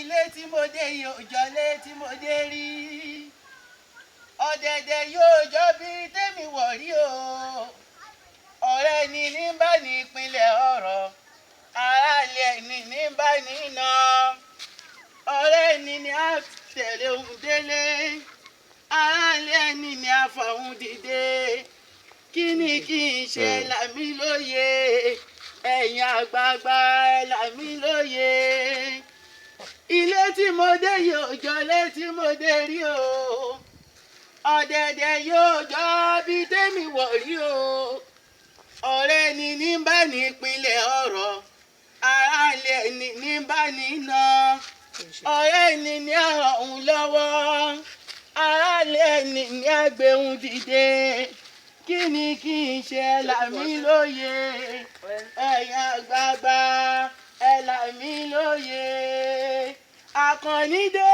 ilé tí mo dé yóò jọlé tí mo dé rí ọ̀dẹ̀dẹ̀ yóò jọ bí tèmi wọ̀ rí o ọ̀rẹ́ ni ní bá ní ìpínlẹ̀ ọ̀rọ̀ aráàlẹ̀ ni ní bá ní iná ọ̀rẹ́ ni ní àtẹ̀lé ohun délé aráàlẹ̀ ni ní àfọ̀hún dìde kí ni kí n ṣe làmí lóye ẹ̀yin àgbààgbà làmí lóye ilé tí mo dé yóò jọlé tí mo dé rí o ọ̀dẹ̀dẹ̀ yóò jọ bí tèmi wọ̀ rí o ọ̀rẹ́ ni ní bá ní ìpínlẹ̀ ọ̀rọ̀ aráàlẹ̀ ni ní bá ní iná ọ̀rẹ́ ni ní àrùn lọ́wọ́ aráàlẹ̀ ni ní àgbéhùn dìde kí ni kí n ṣe làmí lóye ẹ̀yin àgbààgbà ẹ làmí lóye Àkànní dé.